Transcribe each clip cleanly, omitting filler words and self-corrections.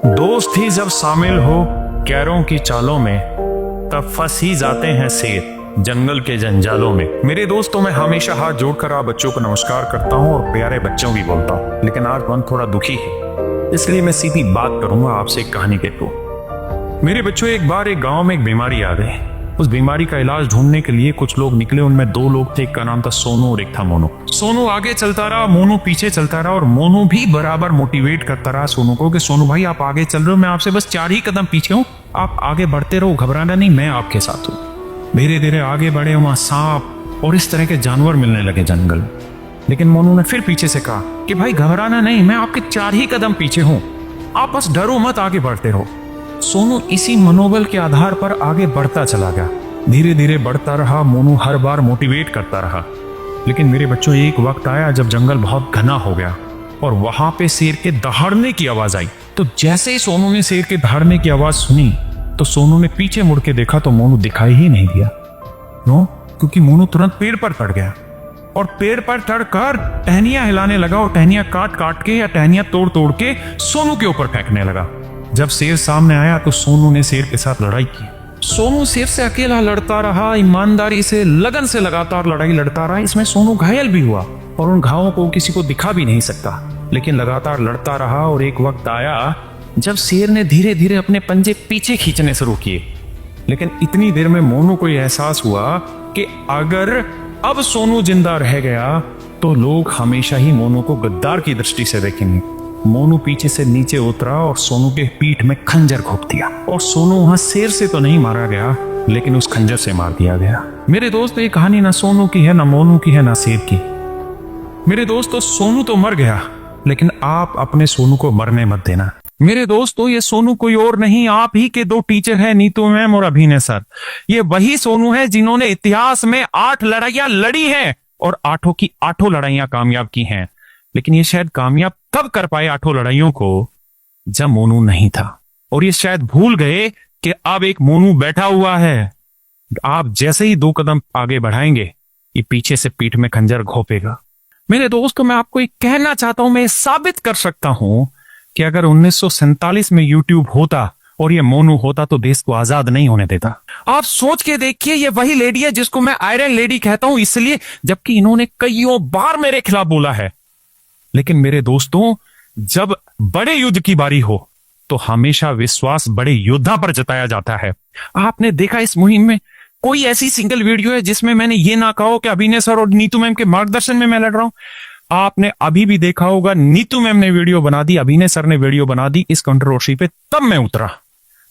दोस्त ही जब शामिल हो कैरों की चालों में, तब फंस ही जाते हैं शेर जंगल के जंजालों में। मेरे दोस्तों, मैं हमेशा हाथ जोड़कर आप बच्चों को नमस्कार करता हूँ और प्यारे बच्चों भी बोलता हूँ, लेकिन आज मन थोड़ा दुखी है, इसलिए मैं सीधी बात करूंगा आपसे एक कहानी के थ्रू। मेरे बच्चों, एक बार एक गांव में एक बीमारी आ गई। उस बीमारी का इलाज ढूंढने के लिए कुछ लोग निकले। उनमें दो लोग थे, एक का नाम था सोनू और एक था मोनू। सोनू आगे चलता रहा, मोनू पीछे चलता रहा, और मोनू भी बराबर मोटिवेट करता रहा सोनू को कि सोनू भाई, आप आगे चल रहे हो, मैं आपसे बस 4 ही कदम पीछे हूँ, आप आगे बढ़ते रहो, घबराना नहीं, मैं आपके साथ हूँ। धीरे धीरे आगे बढ़े, वहां सांप और इस तरह के जानवर मिलने लगे जंगल में। लेकिन मोनू ने फिर पीछे से कहा कि भाई घबराना नहीं, मैं आपके 4 ही कदम पीछे हूँ, आप बस डरो मत, आगे बढ़ते रहो। सोनू इसी मनोबल के आधार पर आगे बढ़ता चला गया। धीरे धीरे बढ़ता रहा, मोनू हर बार मोटिवेट करता रहा। लेकिन मेरे बच्चों, एक वक्त आया जब जंगल बहुत घना हो गया और वहां पे शेर के दहाड़ने की आवाज आई। तो जैसे ही सोनू ने शेर के दहाड़ने की आवाज सुनी, तो सोनू ने पीछे मुड़ के देखा तो मोनू दिखाई ही नहीं दिया। क्यों? क्योंकि मोनू तुरंत पेड़ पर चढ़ गया और पेड़ पर चढ़कर टहनियां हिलाने लगा और टहनियां काट काट के या टहनियां तोड़ तोड़ के सोनू के ऊपर फेंकने लगा। जब शेर सामने आया तो सोनू ने शेर के साथ लड़ाई की। सोनू शेर से अकेला लड़ता रहा, ईमानदारी से, लगन से लगातार लड़ाई लड़ता रहा। इसमें सोनू घायल भी हुआ और उन घावों को किसी को दिखा भी नहीं सकता, लेकिन लगातार लड़ता रहा। और एक वक्त आया जब शेर ने धीरे धीरे अपने पंजे पीछे खींचने शुरू किए। लेकिन इतनी देर में मोनू को यह एहसास हुआ कि अगर अब सोनू जिंदा रह गया तो लोग हमेशा ही मोनू को गद्दार की दृष्टि से देखेंगे। मोनू पीछे से नीचे उतरा और सोनू के पीठ में खंजर घोंप दिया। और सोनू वहां शेर से तो नहीं मारा गया, लेकिन उस खंजर से मार दिया गया। मेरे दोस्त, ये कहानी ना सोनू की है, ना मोनू की है, ना शेर की। मेरे दोस्तों, सोनू तो मर गया, लेकिन आप अपने सोनू को मरने मत देना। मेरे दोस्तों, ये सोनू कोई और नहीं, आप ही के 2 टीचर हैं, नीतू मैम और अभिनय सर। ये वही सोनू है जिन्होंने इतिहास में 8 लड़ाइयां लड़ी हैं और 8 की 8 लड़ाइयां कामयाब की हैं। लेकिन ये शायद कामयाब तब कर पाए 8 लड़ाइयों को जब मोनू नहीं था, और ये शायद भूल गए कि अब एक मोनू बैठा हुआ है। आप जैसे ही 2 कदम आगे बढ़ाएंगे, ये पीछे से पीठ में खंजर घोंपेगा। मेरे दोस्तों, मैं आपको एक कहना चाहता हूं, मैं साबित कर सकता हूं कि अगर 1947 में यूट्यूब होता और ये मोनू होता तो देश को आजाद नहीं होने देता। आप सोच के देखिए, ये वही लेडी है जिसको मैं आयरन लेडी कहता हूं इसलिए, जबकि इन्होंने कईयों बार मेरे खिलाफ बोला है। लेकिन मेरे दोस्तों, जब बड़े युद्ध की बारी हो तो हमेशा विश्वास बड़े योद्धा पर जताया जाता है। आपने देखा इस मुहिम में कोई ऐसी सिंगल वीडियो है जिसमें मैंने ये ना कहा हो कि अभिनय सर और नीतू मैम के मार्गदर्शन में मैं लड़ रहा हूं। आपने अभी भी देखा होगा, नीतू मैम ने वीडियो बना दी, अभिनय सर ने वीडियो बना दी इस कंट्रोवर्सी पे, तब मैं उतरा,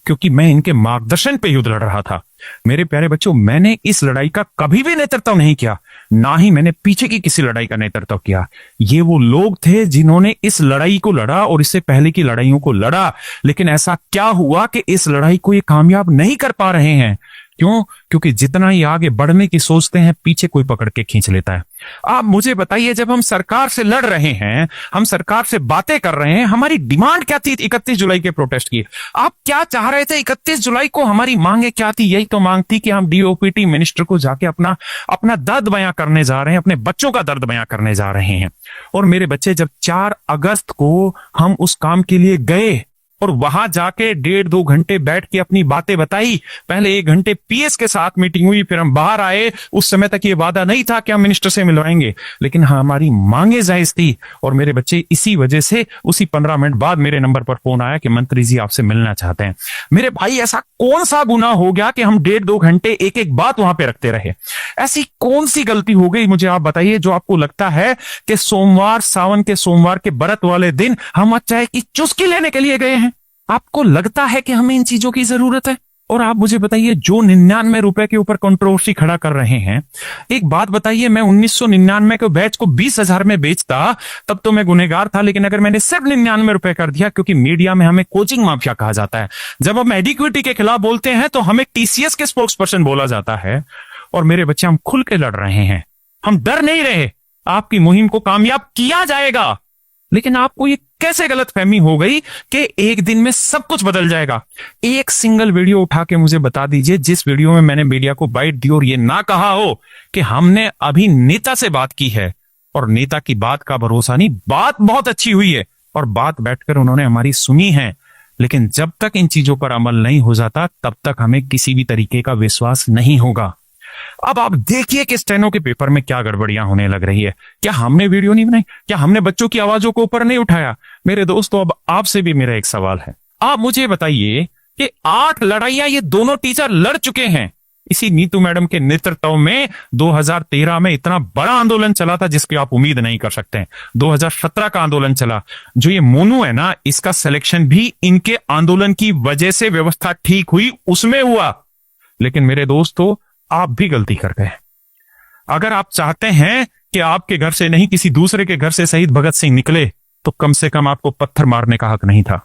क्योंकि मैं इनके मार्गदर्शन पे युद्ध लड़ रहा था। मेरे प्यारे बच्चों, मैंने इस लड़ाई का कभी भी नेतृत्व नहीं किया, ना ही मैंने पीछे की किसी लड़ाई का नेतृत्व किया। ये वो लोग थे जिन्होंने इस लड़ाई को लड़ा और इससे पहले की लड़ाइयों को लड़ा। लेकिन ऐसा क्या हुआ कि इस लड़ाई को ये कामयाब नहीं कर पा रहे हैं? क्यों? क्योंकि जितना ही आगे बढ़ने की सोचते हैं, पीछे कोई पकड़ के खींच लेता है। आप मुझे बताइए, जब हम सरकार से लड़ रहे हैं, हम सरकार से बातें कर रहे हैं, हमारी डिमांड क्या थी 31 जुलाई के प्रोटेस्ट की? आप क्या चाह रहे थे 31 जुलाई को? हमारी मांगे क्या थी? यही तो मांग थी कि हम डीओपीटी मिनिस्टर को जाके अपना दर्द बयां करने जा रहे हैं, अपने बच्चों का दर्द बयां करने जा रहे हैं। और मेरे बच्चे, जब 4 अगस्त को हम उस काम के लिए गए और वहां जाके 1.5-2 घंटे बैठ के अपनी बातें बताई, पहले 1 घंटे पीएस के साथ मीटिंग हुई, फिर हम बाहर आए। उस समय तक ये वादा नहीं था कि हम मिनिस्टर से मिलवाएंगे, लेकिन हमारी मांगे जायज थी। और मेरे बच्चे, इसी वजह से उसी 15 मिनट बाद मेरे नंबर पर फोन आया कि मंत्री जी आपसे मिलना चाहते हैं। मेरे भाई, ऐसा कौन सा गुनाह हो गया कि हम 1.5-2 घंटे एक एक बात वहां पे रखते रहे? ऐसी कौन सी गलती हो गई, मुझे आप बताइए, जो आपको लगता है कि सोमवार, सावन के सोमवार के व्रत वाले दिन हम चाय की चुस्की लेने के लिए गए हैं? आपको लगता है कि हमें इन चीजों की जरूरत है? और आप मुझे बताइए, जो 99 रुपए के ऊपर कंट्रोवर्सी खड़ा कर रहे हैं, एक बात बताइए, मैं 1999 के बैच को 20,000 में बेचता तब तो मैं गुनहगार था, लेकिन अगर मैंने सिर्फ 99 रुपए कर दिया, क्योंकि मीडिया में हमें कोचिंग माफिया कहा जाता है, जब हम एडिक्विटी के खिलाफ बोलते हैं तो हमें टीसीएस के स्पोक्स पर्सन बोला जाता है। और मेरे बच्चे, हम खुल के लड़ रहे हैं, हम डर नहीं रहे। आपकी मुहिम को कामयाब किया जाएगा। लेकिन आपको ये कैसे गलतफहमी हो गई कि एक दिन में सब कुछ बदल जाएगा? एक सिंगल वीडियो उठा के मुझे बता दीजिए जिस वीडियो में मैंने मीडिया को बाइट दी और ये ना कहा हो कि हमने अभी नेता से बात की है और नेता की बात का भरोसा नहीं। बात बहुत अच्छी हुई है और बात बैठकर उन्होंने हमारी सुनी है, लेकिन जब तक इन चीजों पर अमल नहीं हो जाता तब तक हमें किसी भी तरीके का विश्वास नहीं होगा। अब आप देखिए कि स्टेनो के पेपर में क्या गड़बड़ियां होने लग रही है। क्या हमने वीडियो नहीं बनाई? क्या हमने बच्चों की आवाजों को ऊपर नहीं उठाया? मेरे दोस्तों, अब आपसे भी मेरा एक सवाल है। आप मुझे बताइए कि 8 लड़ाइयां ये दोनों टीचर लड़ चुके हैं। इसी नीतू मैडम के नेतृत्व में 2013 में इतना बड़ा आंदोलन चला था जिसकी आप उम्मीद नहीं कर सकते। 2017 का आंदोलन चला। जो ये मोनू है ना, इसका सिलेक्शन भी इनके आंदोलन की वजह से व्यवस्था ठीक हुई उसमें हुआ। लेकिन मेरे दोस्तों, आप भी गलती कर गए। अगर आप चाहते हैं कि आपके घर से नहीं किसी दूसरे के घर से शहीद भगत सिंह निकले, तो कम से कम आपको पत्थर मारने का हक नहीं था,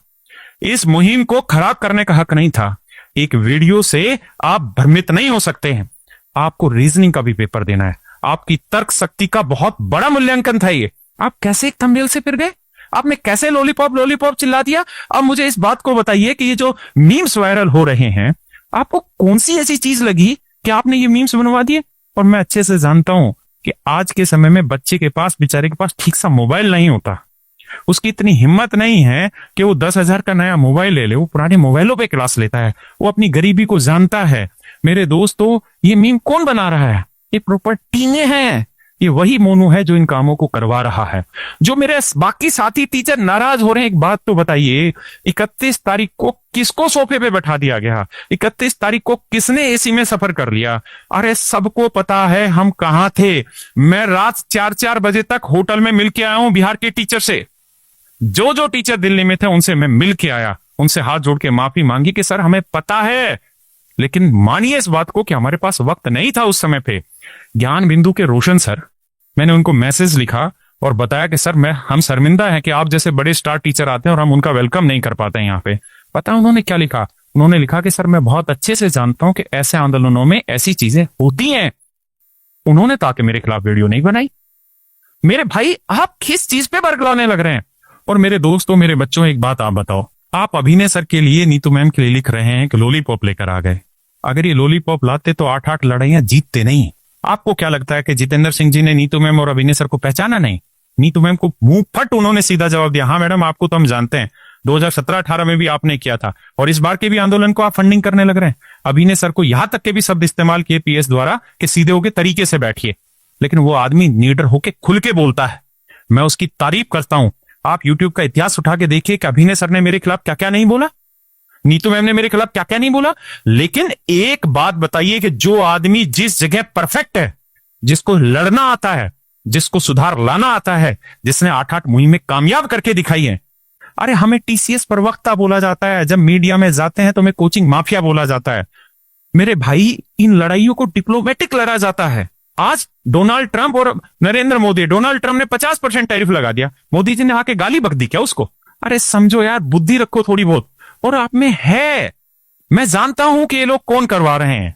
इस मुहिम को खराब करने का हक नहीं था। एक वीडियो से आप भ्रमित नहीं हो सकते हैं। आपको रीजनिंग का भी पेपर देना है। आपकी तर्क शक्ति का बहुत बड़ा मूल्यांकन था ये। आप कैसे एक थंबनेल से फिर गए? आपने कैसे लॉलीपॉप लॉलीपॉप चिल्ला दिया? अब मुझे इस बात को बताइए कि ये जो मीम्स वायरल हो रहे हैं, आपको कौन सी ऐसी चीज लगी कि आपने ये मीम्स बनवा दिए? और मैं अच्छे से जानता हूं कि आज के समय में बच्चे के पास, बेचारे के पास ठीक सा मोबाइल नहीं होता। उसकी इतनी हिम्मत नहीं है कि वो 10,000 का नया मोबाइल ले ले। वो पुराने मोबाइलों पे क्लास लेता है। वो अपनी गरीबी को जानता है। मेरे दोस्तों, ये मीम कौन बना रहा है? ये प्रॉपर टीने हैं। ये वही मोनू है जो इन कामों को करवा रहा है। जो मेरे बाकी साथी टीचर नाराज हो रहे हैं, एक बात तो बताइए, 31 तारीख को किसको सोफे पे बैठा दिया गया? 31 तारीख को किसने एसी में सफर कर लिया? अरे सबको पता है हम कहां थे। मैं रात 4-4 बजे तक होटल में मिल के आया हूं बिहार के टीचर से। जो टीचर दिल्ली में थे उनसे मैं मिल के आया, उनसे हाथ जोड़ के माफी मांगी कि सर हमें पता है, लेकिन मानिए इस बात को कि हमारे पास वक्त नहीं था उस समय पे। ज्ञान बिंदु के रोशन सर, मैंने उनको मैसेज लिखा और बताया कि सर हम शर्मिंदा हैं कि आप जैसे बड़े स्टार टीचर आते हैं और हम उनका वेलकम नहीं कर पाते हैं यहाँ पे। पता है उन्होंने क्या लिखा? उन्होंने लिखा कि सर मैं बहुत अच्छे से जानता हूं कि ऐसे आंदोलनों में ऐसी चीजें होती हैं। उन्होंने ताकि मेरे खिलाफ वीडियो नहीं बनाई। मेरे भाई, आप किस चीज पे बरगलाने लग रहे हैं? और मेरे दोस्तों, मेरे बच्चों, एक बात आप बताओ, आप अभिनय सर के लिए, नीतू मैम के लिए लिख रहे हैं कि लॉलीपॉप लेकर आ गए। अगर ये लॉलीपॉप लाते तो 8-8 लड़ाइयां जीतते नहीं। आपको क्या लगता है कि जितेंद्र सिंह जी ने नीतू मैम और अभिनय सर को पहचाना नहीं? नीतू मैम को मुंह फट उन्होंने सीधा जवाब दिया, हाँ मैडम आपको तो हम जानते हैं, 2017-18 में भी आपने किया था और इस बार के भी आंदोलन को आप फंडिंग करने लग रहे हैं। अभिनय सर को यहां तक के भी शब्द इस्तेमाल किए पीएस द्वारा कि सीधे होके तरीके से बैठिए, लेकिन वो आदमी नीडर होके खुल के बोलता है। मैं उसकी तारीफ करता हूं। आप यूट्यूब का इतिहास उठा के देखिए कि अभिनय सर ने मेरे खिलाफ क्या क्या नहीं बोला, नीतू मैम ने मेरे खिलाफ क्या क्या नहीं बोला। लेकिन एक बात बताइए कि जो आदमी जिस जगह परफेक्ट है, जिसको लड़ना आता है, जिसको सुधार लाना आता है, जिसने 8-8 मुहिमें कामयाब करके दिखाई है, अरे हमें टीसीएस प्रवक्ता बोला जाता है, जब मीडिया में जाते हैं तो हमें कोचिंग माफिया बोला जाता है। मेरे भाई, इन लड़ाइयों को डिप्लोमेटिक लड़ा जाता है। आज डोनाल्ड ट्रंप और नरेंद्र मोदी, डोनाल्ड ट्रंप ने 50% टैरिफ लगा दिया, मोदी जी ने आके गाली बक दी क्या उसको? अरे समझो यार, बुद्धि रखो थोड़ी बहुत। और आप में है, मैं जानता हूं कि ये लोग कौन करवा रहे हैं,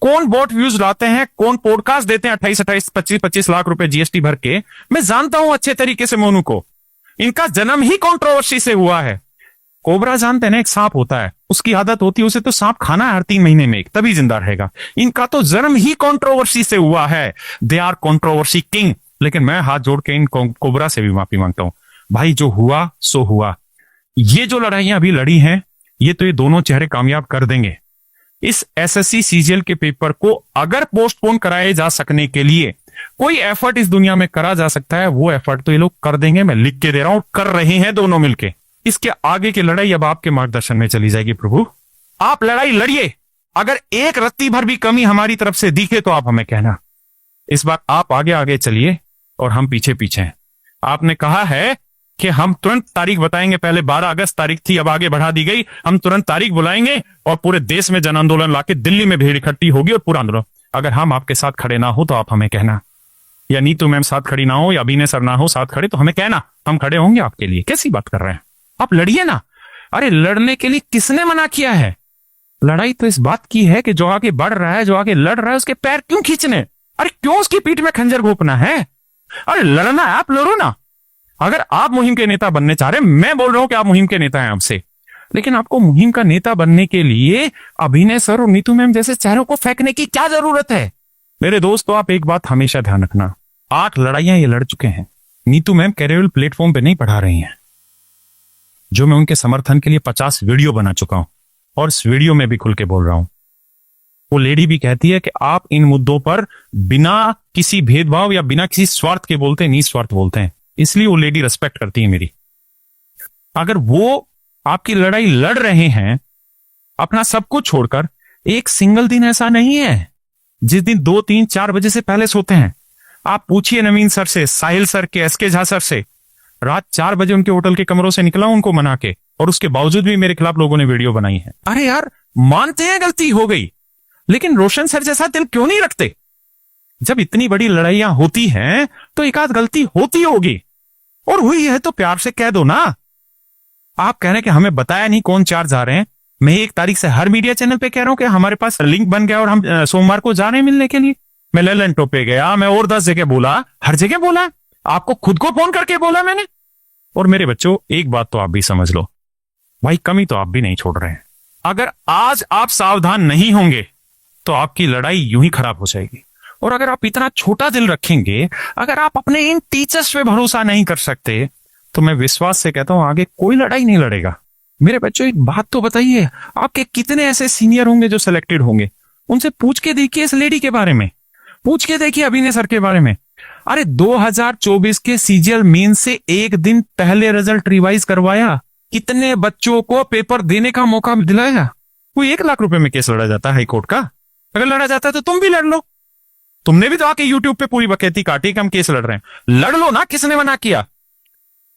कौन बॉट व्यूज लाते हैं, कौन पॉडकास्ट देते हैं 28-28, 25-25 लाख रुपए जीएसटी भर के। मैं जानता हूं अच्छे तरीके से मोनू को। इनका जन्म ही कंट्रोवर्सी से हुआ है। कोबरा जानते हैं ना, एक सांप होता है, उसकी आदत होती है उसे तो सांप खाना है हर 3 महीने में एक, तभी जिंदा रहेगा। इनका तो जन्म ही कंट्रोवर्सी से हुआ है। They are controversy king. लेकिन मैं हाथ जोड़ के इन कोबरा से भी माफी मांगता हूं। भाई, जो हुआ सो हुआ। ये जो लड़ाइयां अभी लड़ी हैं, ये तो ये दोनों चेहरे कामयाब कर देंगे। इस एसएससी सीजीएल के पेपर को अगर पोस्टपोन कराए जा सकने के लिए कोई एफर्ट इस दुनिया में करा जा सकता है, वो एफर्ट तो ये लोग कर देंगे। मैं लिख के दे रहा हूं, कर रहे हैं दोनों मिलके। इसके आगे की लड़ाई अब आपके मार्गदर्शन में चली जाएगी। प्रभु, आप लड़ाई लड़िए। अगर एक रत्ती भर भी कमी हमारी तरफ से दिखे तो आप हमें कहना। इस बार आप आगे आगे चलिए और हम पीछे पीछे हैं। आपने कहा है कि हम तुरंत तारीख बताएंगे, पहले 12 अगस्त तारीख थी, अब आगे बढ़ा दी गई। हम तुरंत तारीख बुलाएंगे और पूरे देश में जन आंदोलन लाके दिल्ली में भीड़ इकट्ठी होगी और पूरा आंदोलन। अगर हम आपके साथ खड़े ना हो तो आप हमें कहना, या नीतू मैम साथ खड़ी ना हो, या अभिनय सर ना हो साथ खड़े, तो हमें कहना, हम खड़े होंगे आपके लिए। कैसी बात कर रहे हैं आप? लड़िए ना। अरे लड़ने के लिए किसने मना किया है? लड़ाई तो इस बात की है कि जो आगे बढ़ रहा है, जो आगे लड़ रहा है, उसके पैर क्यों खींचने? अरे क्यों उसकी पीठ में खंजर घोंपना है? अरे लड़ना है, आप लड़ो ना। अगर आप मुहिम के नेता बनने चाह रहे हैं, मैं बोल रहा हूं कि आप मुहिम के नेता हैं आपसे, लेकिन आपको मुहिम का नेता बनने के लिए अभिनय सर और नीतू मैम जैसे चेहरों को फेंकने की क्या जरूरत है? मेरे दोस्तों, आप एक बात हमेशा ध्यान रखना, 8 लड़ाइयां ये लड़ चुके हैं। नीतू मैम कैरियर प्लेटफॉर्म पे नहीं पढ़ा रही हैं, जो मैं उनके समर्थन के लिए 50 वीडियो बना चुका हूं और इस वीडियो में भी खुल के बोल रहा हूं। वो लेडी भी कहती है कि आप इन मुद्दों पर बिना किसी भेदभाव या बिना किसी स्वार्थ के बोलते हैं, निस्वार्थ बोलते हैं, इसलिए वो लेडी रेस्पेक्ट करती है मेरी। अगर वो आपकी लड़ाई लड़ रहे हैं अपना सब कुछ छोड़कर, एक सिंगल दिन ऐसा नहीं है जिस दिन 2, 3, 4 बजे से पहले सोते हैं। आप पूछिए नवीन सर से, साहिल सर के, एसके झा सर से, रात 4 बजे उनके होटल के कमरों से निकला उनको मना के, और उसके बावजूद भी मेरे खिलाफ लोगों ने वीडियो बनाई है। अरे यार, मानते हैं गलती हो गई, लेकिन रोशन सर जैसा दिल क्यों नहीं रखते? जब इतनी बड़ी लड़ाइयां होती हैं तो एक आध गलती होती होगी, और हुई है तो प्यार से कह दो ना। आप कह रहे हैं कि हमें बताया नहीं कौन चार्ज आ रहे हैं। मैं 1 तारीख से हर मीडिया चैनल पे कह रहा हूं कि हमारे पास लिंक बन गया और हम सोमवार को जा रहे हैं मिलने के लिए। मैं लैलेंटो पे गया, मैं और 10 जगह बोला, हर जगह बोला, आपको खुद को फोन करके बोला मैंने। और मेरे बच्चों, एक बात तो आप भी समझ लो, भाई कमी तो आप भी नहीं छोड़ रहे हैं। अगर आज आप सावधान नहीं होंगे तो आपकी लड़ाई यूं ही खराब हो जाएगी। और अगर आप इतना छोटा दिल रखेंगे, अगर आप अपने इन टीचर्स पे भरोसा नहीं कर सकते, तो मैं विश्वास से कहता हूं आगे कोई लड़ाई नहीं लड़ेगा। मेरे बच्चों, एक बात तो बताइए, आपके कितने ऐसे सीनियर होंगे जो सिलेक्टेड होंगे? उनसे पूछ के देखिए इस लेडी के बारे में, पूछ के देखिए अभिनय सर के बारे में। अरे 2024 के सीजीएल मेन से एक दिन पहले रिजल्ट रिवाइज करवाया, कितने बच्चों को पेपर देने का मौका दिलाया। कोई 1 लाख रुपए में केस लड़ा जाता है हाईकोर्ट का? अगर लड़ा जाता है तो तुम भी लड़ लो। तुमने भी तो आके यूट्यूब पे पूरी बकैती काटी कि हम केस लड़ रहे हैं। लड़ लो ना, किसने मना किया?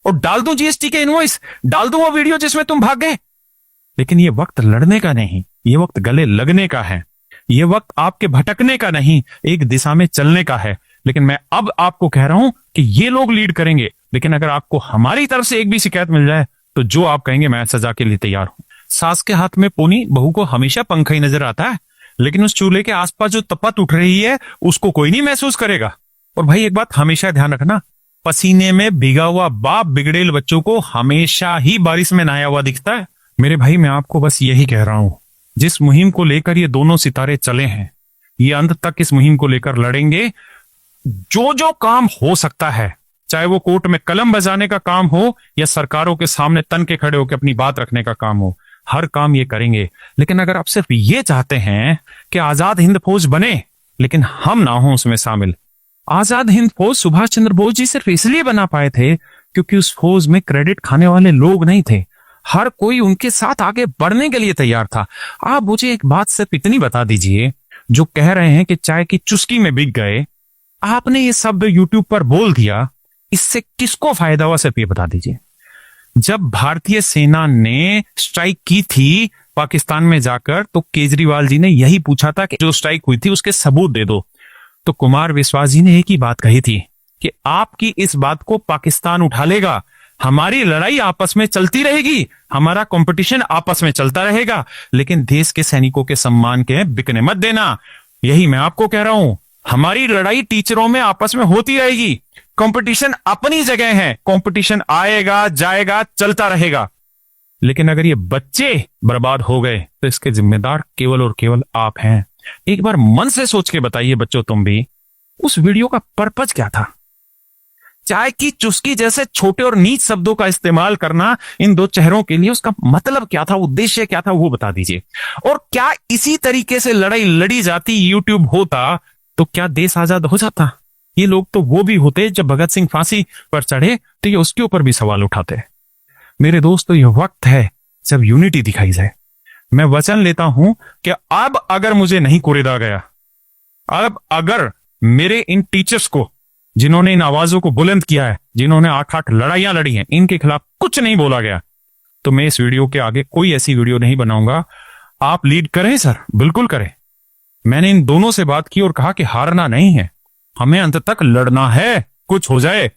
और डाल दूं जीएसटी के इनवॉइस, डाल दूं वो वीडियो जिसमें तुम भाग गए। लेकिन ये वक्त लड़ने का नहीं, ये वक्त गले लगने का है। ये वक्त आपके भटकने का नहीं, एक दिशा में चलने का है। लेकिन मैं अब आपको कह रहा हूं कि ये लोग लीड करेंगे, लेकिन अगर आपको हमारी तरफ से एक भी शिकायत मिल जाए तो जो आप कहेंगे मैं सजा के लिए तैयार हूं। सास के हाथ में पोनी बहू को हमेशा पंखा ही नजर आता है, लेकिन उस चूल्हे के आसपास जो तपत उठ रही है उसको कोई नहीं महसूस करेगा। और भाई एक बात हमेशा ध्यान रखना, पसीने में भीगा हुआ बाप बिगड़ेल बच्चों को हमेशा ही बारिश में नहाया हुआ दिखता है। मेरे भाई, मैं आपको बस यही कह रहा हूं, जिस मुहिम को लेकर ये दोनों सितारे चले हैं, ये अंत तक इस मुहिम को लेकर लड़ेंगे। जो जो काम हो सकता है, चाहे वो कोर्ट में कलम बजाने का काम हो या सरकारों के सामने तन के खड़े होकर अपनी बात रखने का काम हो, हर काम ये करेंगे। लेकिन अगर आप सिर्फ ये चाहते हैं कि आजाद हिंद फौज बने लेकिन हम ना हो उसमें शामिल, आजाद हिंद फौज सुभाष चंद्र बोस जी सिर्फ इसलिए बना पाए थे क्योंकि उस फौज में क्रेडिट खाने वाले लोग नहीं थे। हर कोई उनके साथ आगे बढ़ने के लिए तैयार था। आप मुझे एक बात सिर्फ इतनी बता दीजिए, जो कह रहे हैं कि चाय की चुस्की में बिक गए, आपने ये सब यूट्यूब पर बोल दिया, इससे किसको फायदा हुआ? सिर्फ ये बता दीजिए। जब भारतीय सेना ने स्ट्राइक की थी पाकिस्तान में जाकर, तो केजरीवाल जी ने यही पूछा था कि जो स्ट्राइक हुई थी उसके सबूत दे दो। तो कुमार विश्वास जी ने एक ही बात कही थी कि आपकी इस बात को पाकिस्तान उठा लेगा, हमारी लड़ाई आपस में चलती रहेगी, हमारा कंपटीशन आपस में चलता रहेगा, लेकिन देश के सैनिकों के सम्मान के बिकने मत देना। यही मैं आपको कह रहा हूं, हमारी लड़ाई टीचरों में आपस में होती रहेगी, कंपटीशन अपनी जगह है, कंपटीशन आएगा जाएगा चलता रहेगा। लेकिन अगर ये बच्चे बर्बाद हो गए तो इसके जिम्मेदार केवल और केवल आप हैं। एक बार मन से सोच के बताइए बच्चों, तुम भी, उस वीडियो का पर्पज क्या था? चाय की चुस्की जैसे छोटे और नीच शब्दों का इस्तेमाल करना इन दो चेहरों के लिए, उसका मतलब क्या था, उद्देश्य क्या था, वो बता दीजिए। और क्या इसी तरीके से लड़ाई लड़ी जाती, यूट्यूब होता, तो क्या देश आजाद हो जाता? ये लोग तो वो भी होते जब भगत सिंह फांसी पर चढ़े तो ये उसके ऊपर भी सवाल उठाते। मेरे दोस्तों, ये वक्त है जब यूनिटी दिखाई जाए। मैं वचन लेता हूं कि अब अगर मुझे नहीं कुरेदा गया, अब अगर मेरे इन टीचर्स को, जिन्होंने इन आवाजों को बुलंद किया है, जिन्होंने 8-8 लड़ाइयां लड़ी हैं, इनके खिलाफ कुछ नहीं बोला गया, तो मैं इस वीडियो के आगे कोई ऐसी वीडियो नहीं बनाऊंगा। आप लीड करें सर, बिल्कुल करें। मैंने इन दोनों से बात की और कहा कि हारना नहीं है, हमें अंत तक लड़ना है, कुछ हो जाए।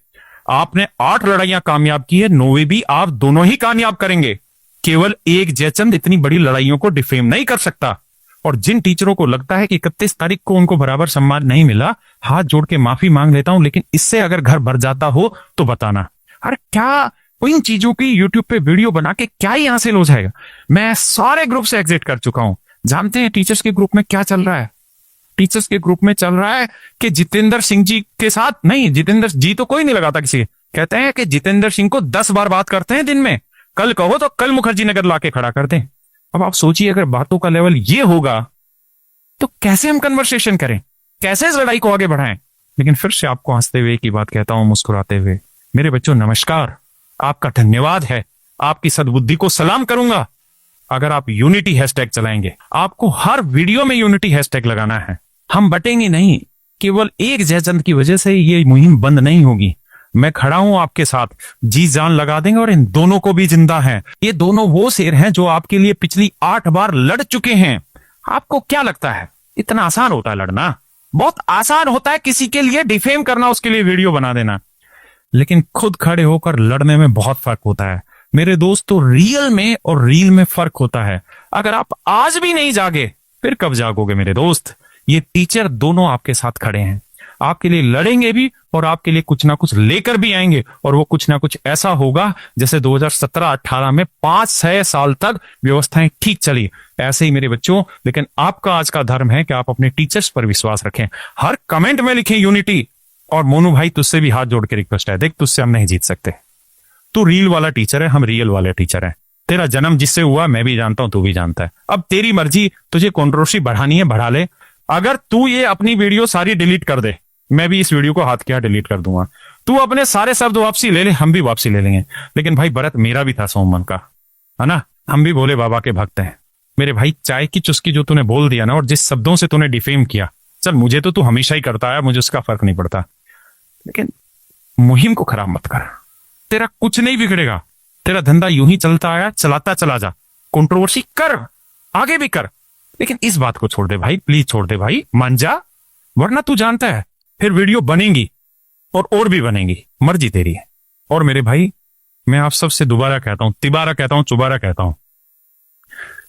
आपने 8 लड़ाइयां कामयाब की है, 9वीं भी आप दोनों ही कामयाब करेंगे। केवल एक जयचंद इतनी बड़ी लड़ाइयों को डिफेम नहीं कर सकता। और जिन टीचरों को लगता है कि 31 तारीख को उनको बराबर सम्मान नहीं मिला, हाथ जोड़ के माफी मांग लेता हूं, लेकिन इससे अगर घर भर जाता हो तो बताना। अरे क्या इन चीजों की यूट्यूब पे वीडियो बना के क्या ही हासिल हो जाएगा? मैं सारे ग्रुप से एग्जिट कर चुका हूं। जानते हैं टीचर्स के ग्रुप में क्या चल रहा है? टीचर्स के ग्रुप में चल रहा है कि जितेंद्र सिंह जी के साथ, नहीं, जितेंद्र जी तो कोई नहीं लगाता किसी, कहते हैं कि जितेंद्र सिंह को 10 बार बात करते हैं दिन में, कल कहो तो कल मुखर्जी नगर लाके खड़ा कर दें। अब आप सोचिए अगर बातों का लेवल ये होगा तो कैसे हम कन्वर्सेशन करें, कैसे इस लड़ाई को आगे बढ़ाएं। लेकिन फिर से आपको हंसते हुए की बात कहता हूं, मुस्कुराते हुए, मेरे बच्चों नमस्कार, आपका धन्यवाद है, आपकी सद्बुद्धि को सलाम करूंगा। अगर आप यूनिटी हैशटैग चलाएंगे, आपको हर वीडियो में यूनिटी हैशटैग लगाना है। हम बटेंगे नहीं, केवल एक जयचंद की वजह से ये मुहिम बंद नहीं होगी। मैं खड़ा हूं आपके साथ, जी जान लगा देंगे और इन दोनों को भी जिंदा है। ये दोनों वो शेर हैं जो आपके लिए पिछली 8 बार लड़ चुके हैं। आपको क्या लगता है इतना आसान होता है लड़ना? बहुत आसान होता है किसी के लिए डिफेम करना, उसके लिए वीडियो बना देना, लेकिन खुद खड़े होकर लड़ने में बहुत फर्क होता है मेरे दोस्तों। रियल में और रील में फर्क होता है। अगर आप आज भी नहीं जागे फिर कब जागोगे मेरे दोस्त? ये टीचर दोनों आपके साथ खड़े हैं, आपके लिए लड़ेंगे भी और आपके लिए कुछ ना कुछ लेकर भी आएंगे। और वो कुछ ना कुछ ऐसा होगा जैसे 2017-18 में 5-6 साल तक व्यवस्थाएं ठीक चली, ऐसे ही मेरे बच्चों। लेकिन आपका आज का धर्म है कि आप अपने टीचर्स पर विश्वास रखें। हर कमेंट में लिखें यूनिटी। और मोनू भाई तुझसे भी हाथ जोड़ के रिक्वेस्ट है, देख तुझसे हम नहीं जीत सकते। तू रील वाला टीचर है, हम रियल वाले टीचर हैं। तेरा जन्म जिससे हुआ मैं भी जानता हूं, तू भी जानता है। अब तेरी मर्जी, तुझे कंट्रोवर्सी बढ़ानी है बढ़ा ले। अगर तू ये अपनी वीडियो सारी डिलीट कर दे, मैं भी इस वीडियो को हाथ क्या डिलीट कर दूंगा। तू अपने सारे शब्द वापसी ले ले, हम भी वापसी ले लेंगे। लेकिन भाई भरत मेरा भी था सोमन का, है ना? हम भी भोले बाबा के भक्त हैं मेरे भाई। चाय की चुस्की जो तूने बोल दिया ना, और जिस शब्दों से तूने डिफेम किया, चल मुझे तो तू हमेशा ही करता है, मुझे उसका फर्क नहीं पड़ता, लेकिन मुहिम को खराब मत कर। तेरा कुछ नहीं बिगड़ेगा, तेरा धंधा यूं ही चलता आया, चलाता चला जा। कंट्रोवर्सी कर, आगे भी कर, लेकिन इस बात को छोड़ दे भाई, प्लीज छोड़ दे भाई, मान जा। वरना तू जानता है फिर वीडियो बनेंगी और भी बनेंगी, मर्जी तेरी है। और मेरे भाई मैं आप सबसे दोबारा कहता हूं, तिबारा कहता हूं, चुबारा कहता हूं,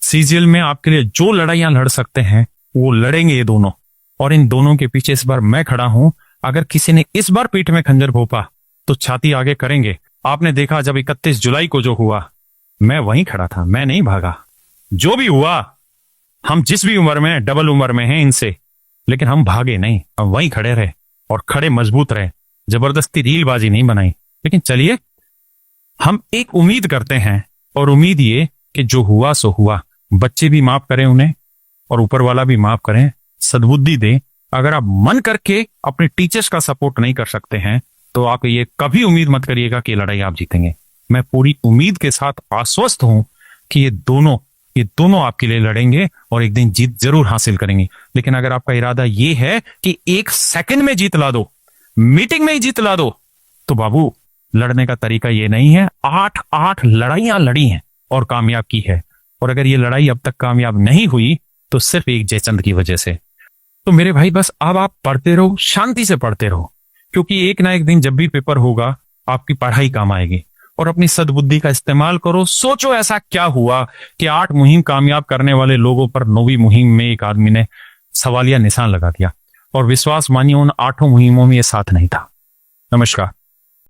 सीजीएल में आपके लिए जो लड़ाइयां लड़ सकते हैं वो लड़ेंगे ये दोनों। और इन दोनों के पीछे इस बार मैं खड़ा हूं। अगर किसी ने इस बार पीठ में खंजर भोपा तो छाती आगे करेंगे। आपने देखा जब 31 जुलाई को जो हुआ, मैं वहीं खड़ा था, मैं नहीं भागा। जो भी हुआ, हम जिस भी उम्र में, डबल उम्र में हैं इनसे, लेकिन हम भागे नहीं, हम वहीं खड़े रहे और खड़े मजबूत रहे। जबरदस्ती रीलबाजी नहीं बनाई। लेकिन चलिए, हम एक उम्मीद करते हैं, और उम्मीद ये कि जो हुआ सो हुआ। बच्चे भी माफ करें उन्हें और ऊपर वाला भी माफ करें, सद्बुद्धि दे। अगर आप मन करके अपने टीचर्स का सपोर्ट नहीं कर सकते हैं तो आप ये कभी उम्मीद मत करिएगा कि लड़ाई आप जीतेंगे। मैं पूरी उम्मीद के साथ आश्वस्त हूं कि ये दोनों आपके लिए लड़ेंगे और एक दिन जीत जरूर हासिल करेंगे। लेकिन अगर आपका इरादा ये है कि 1 सेकंड में जीत ला दो, मीटिंग में ही जीत ला दो, तो बाबू लड़ने का तरीका ये नहीं है। 8 लड़ाइयां लड़ी हैं और कामयाब की है। और अगर ये लड़ाई अब तक कामयाब नहीं हुई तो सिर्फ एक जयचंद की वजह से। तो मेरे भाई बस अब आप पढ़ते रहो, शांति से पढ़ते रहो, क्योंकि एक ना एक दिन जब भी पेपर होगा आपकी पढ़ाई काम आएगी। और अपनी सद्बुद्धि का इस्तेमाल करो। सोचो ऐसा क्या हुआ कि 8 मुहिम कामयाब करने वाले लोगों पर 9वीं मुहिम में एक आदमी ने सवालिया निशान लगा दिया, और विश्वास मानिए उन 8 मुहिमों में ये साथ नहीं था। नमस्कार।